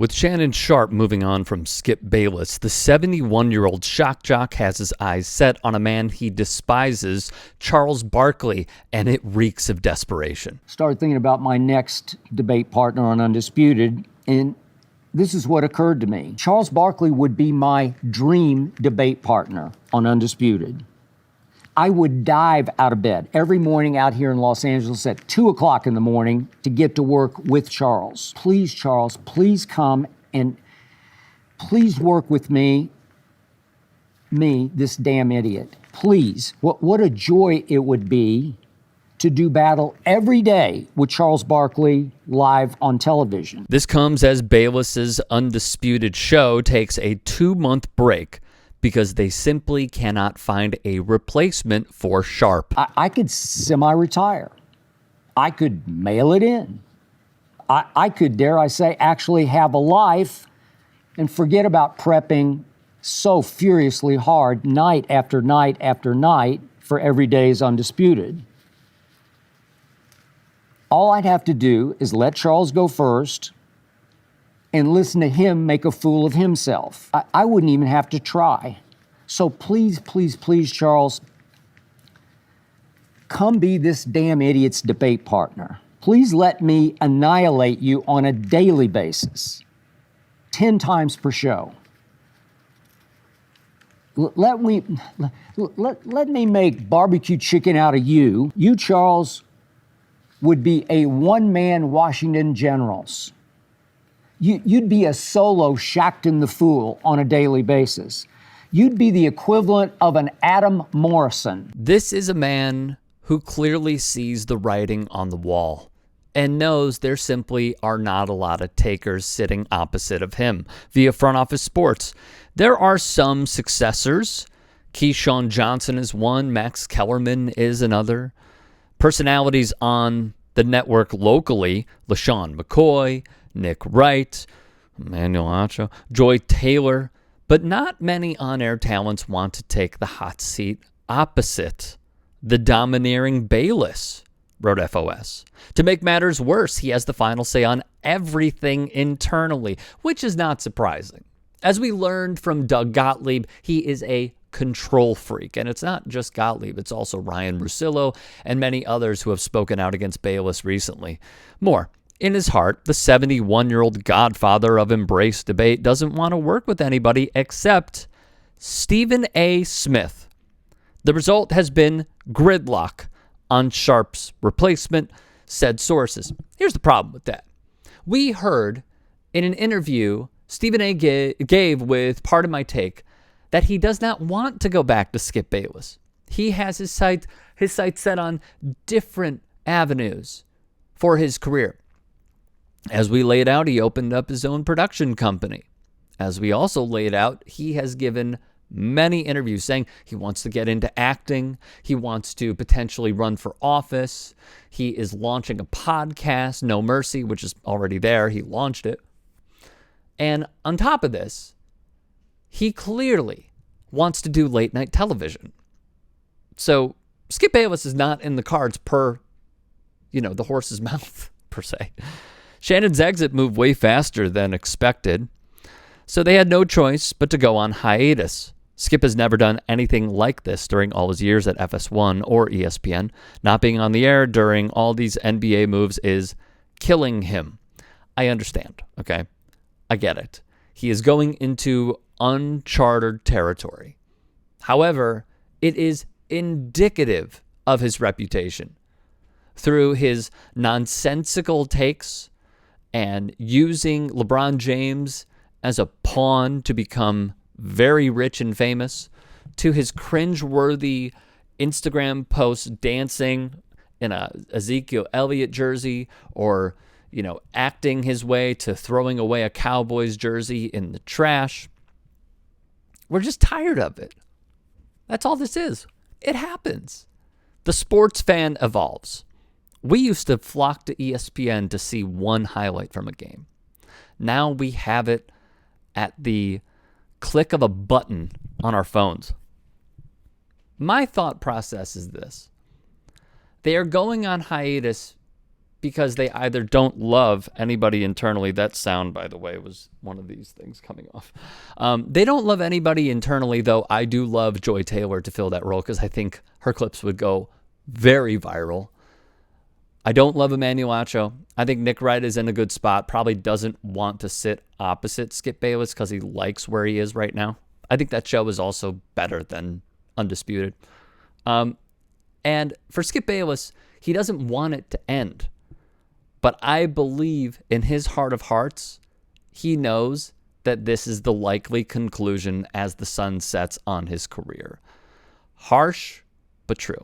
With Shannon Sharpe moving on from Skip Bayless, the 71-year-old shock jock has his eyes set on a man he despises, Charles Barkley, and it reeks of desperation. Started thinking about my next debate partner on Undisputed, and this is what occurred to me. Charles Barkley would be my dream debate partner on Undisputed. I would dive out of bed every morning out here in Los Angeles at 2 o'clock in the morning to get to work with Charles. Please, Charles, please come and please work with me, this damn idiot. Please. What a joy it would be to do battle every day with Charles Barkley live on television. This comes as Bayless's Undisputed show takes a 2-month break because they simply cannot find a replacement for Sharpe. I could semi-retire. I could mail it in. I could, dare I say, actually have a life and forget about prepping so furiously hard night after night after night for every day's Undisputed. All I'd have to do is let Charles go first and listen to him make a fool of himself. I wouldn't even have to try. So please, please, please, Charles, come be this damn idiot's debate partner. Please let me annihilate you on a daily basis, 10 times per show. Let me make barbecue chicken out of you. You, Charles, would be a one-man Washington Generals. You'd be a solo Shaqtin' the Fool on a daily basis. You'd be the equivalent of an Adam Morrison. This is a man who clearly sees the writing on the wall and knows there simply are not a lot of takers sitting opposite of him via Front Office Sports. There are some successors. Keyshawn Johnson is one. Max Kellerman is another. Personalities on the network locally, LaShawn McCoy, Nick Wright, Emmanuel Acho, Joy Taylor, but not many on-air talents want to take the hot seat opposite the domineering Bayless, wrote FOS. To make matters worse, he has the final say on everything internally, which is not surprising. As we learned from Doug Gottlieb, he is a control freak. And it's not just Gottlieb, it's also Ryan Russillo and many others who have spoken out against Bayless recently. More. In his heart, the 71-year-old godfather of embrace debate doesn't want to work with anybody except Stephen A. Smith. The result has been gridlock on Sharpe's replacement, said sources. Here's the problem with that. We heard in an interview Stephen A. gave with Pardon My Take that he does not want to go back to Skip Bayless. He has his sights set on different avenues for his career. As we laid out, he opened up his own production company. As we also laid out, he has given many interviews saying he wants to get into acting. He wants to potentially run for office. He is launching a podcast, No Mercy, which is already there. He launched it. And on top of this, he clearly wants to do late night television. So Skip Bayless is not in the cards per, the horse's mouth, per se. Shannon's exit moved way faster than expected, so they had no choice but to go on hiatus. Skip has never done anything like this during all his years at FS1 or ESPN. Not being on the air during all these NBA moves is killing him. I understand, okay? I get it. He is going into uncharted territory. However, it is indicative of his reputation. Through his nonsensical takes and using LeBron James as a pawn to become very rich and famous, to his cringe-worthy Instagram posts dancing in a Ezekiel Elliott jersey or, acting his way to throwing away a Cowboys jersey in the trash. We're just tired of it. That's all this is. It happens. The sports fan evolves. We used to flock to ESPN to see one highlight from a game. Now we have it at the click of a button on our phones. My thought process is this. They are going on hiatus because they either don't love anybody internally. That sound, by the way, was one of these things coming off. They don't love anybody internally, though. I do love Joy Taylor to fill that role because I think her clips would go very viral. I don't love Emmanuel Acho. I think Nick Wright is in a good spot. Probably doesn't want to sit opposite Skip Bayless because he likes where he is right now. I think that show is also better than Undisputed. And for Skip Bayless, he doesn't want it to end. But I believe in his heart of hearts, he knows that this is the likely conclusion as the sun sets on his career. Harsh, but true.